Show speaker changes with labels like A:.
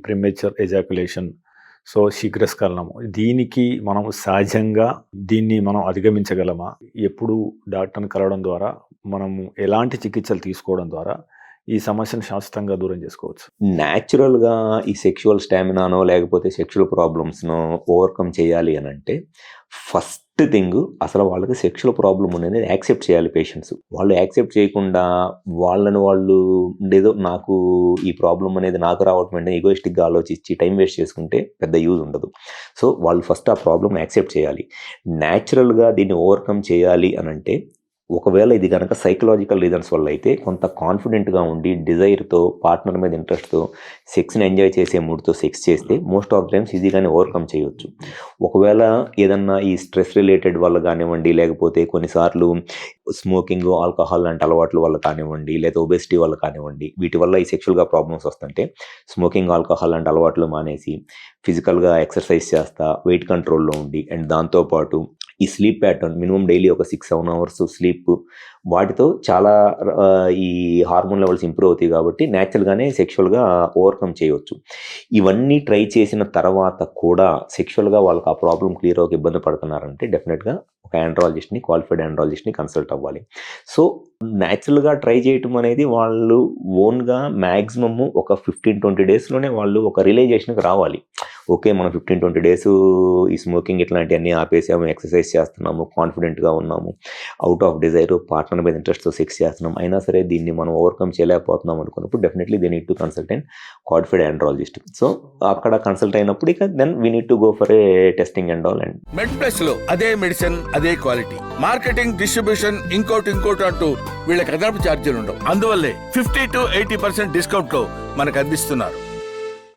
A: Premature ejaculation, so శీఘ్రస్ఖలనము, దీనికి మనం సహజంగా దీన్ని మనం అధిగమించగలమా? ఎప్పుడు డాక్టర్ని కలవడం ద్వారా, మనము ఎలాంటి చికిత్సలు తీసుకోవడం ద్వారా ఈ సమస్యను శాశ్వతంగా దూరం చేసుకోవచ్చు?
B: న్యాచురల్గా ఈ సెక్షువల్ స్టామినానో లేకపోతే సెక్షువల్ ప్రాబ్లమ్స్నో ఓవర్కమ్ చేయాలి అని అంటే ఫస్ట్ థింగ్ అసలు వాళ్ళకి సెక్షువల్ ప్రాబ్లం అనేది యాక్సెప్ట్ చేయాలి పేషెంట్స్. వాళ్ళు యాక్సెప్ట్ చేయకుండా వాళ్ళు ఏదో నాకు ఈ ప్రాబ్లం అనేది నాకు రావటం అంటే ఈగోయిస్టిక్గా ఆలోచించి టైం వేస్ట్ చేసుకుంటే పెద్ద యూజ్ ఉండదు. సో వాళ్ళు ఫస్ట్ ఆ ప్రాబ్లమ్ యాక్సెప్ట్ చేయాలి. న్యాచురల్గా దీన్ని ఓవర్కమ్ చేయాలి అని అంటే ఒకవేళ ఇది కనుక సైకలాజికల్ రీజన్స్ వల్ల అయితే కొంత కాన్ఫిడెంట్గా ఉండి డిజైర్తో పార్ట్నర్ మీద ఇంట్రెస్ట్తో సెక్స్ని ఎంజాయ్ చేసే మూడ్తో సెక్స్ చేస్తే మోస్ట్ ఆఫ్ టైమ్స్ ఈజీగానే ఓవర్కమ్ చేయొచ్చు. ఒకవేళ ఏదన్నా ఈ స్ట్రెస్ రిలేటెడ్ వల్ల కానివ్వండి, లేకపోతే కొన్నిసార్లు స్మోకింగ్, ఆల్కహాల్ లాంటి అలవాట్ల వల్ల కానివ్వండి, లేదా ఒబెసిటీ వల్ల కానివ్వండి, వీటి వల్ల ఈ సెక్షువల్గా ప్రాబ్లమ్స్ వస్తుంటే స్మోకింగ్, ఆల్కహాల్ లాంటి అలవాట్లు మానేసి ఫిజికల్గా ఎక్సర్సైజ్ చేస్తా వెయిట్ కంట్రోల్లో ఉండి అండ్ దాంతోపాటు ఈ స్లీప్ ప్యాటర్న్ మినిమం డైలీ ఒక 6-7 అవర్స్ స్లీప్, వాటితో చాలా ఈ హార్మోన్ లెవెల్స్ ఇంప్రూవ్ అవుతాయి కాబట్టి న్యాచురల్గానే సెక్షువల్గా ఓవర్కమ్ చేయవచ్చు. ఇవన్నీ ట్రై చేసిన తర్వాత కూడా సెక్షువల్గా వాళ్ళకి ఆ ప్రాబ్లం క్లియర్ అవ్వక ఇబ్బంది పడుతున్నారంటే డెఫినెట్గా ఒక ఆండ్రాలజిస్ట్ని, క్వాలిఫైడ్ ఆండ్రాలజిస్ట్ని కన్సల్ట్ అవ్వాలి. సో న్యాచురల్గా ట్రై చేయటం అనేది వాళ్ళు ఓన్గా మ్యాక్సిమమ్ ఒక 15-20 డేస్లోనే వాళ్ళు ఒక రియలైజేషన్కి రావాలి. ఓకే, మనం 15-20 డేస్ ఈ స్మోకింగ్ ఇట్లాంటివన్నీ ఆపేసాము, ఎక్సర్సైజ్ చేస్తున్నాము, కాన్ఫిడెంట్గా ఉన్నాము, అవుట్ ఆఫ్ డిజైర్ పార్ట్నర్ మీద ఇంట్రెస్ట్తో సెక్స్ చేస్తున్నాం, అయినా సరే దీన్ని మనం ఓవర్కమ్ చేయలేకపోతున్నాం అనుకున్నప్పుడు definitely they need to consult and qualified andrologist. So అక్కడ కన్సల్ట్ అయినప్పుడు ఇక then we need to go for a testing and all. And
C: MedPlus లో అదే మెడిసిన్ అదే క్వాలిటీ, మార్కెటింగ్, డిస్ట్రిబ్యూషన్, ఇంకోటి అంటూ వీళ్ళకి అదనపు ఛార్జీలు ఉండవు. అందువల్లే 50-80% డిస్కౌంట్ లో మనకు అందిస్తున్నారు.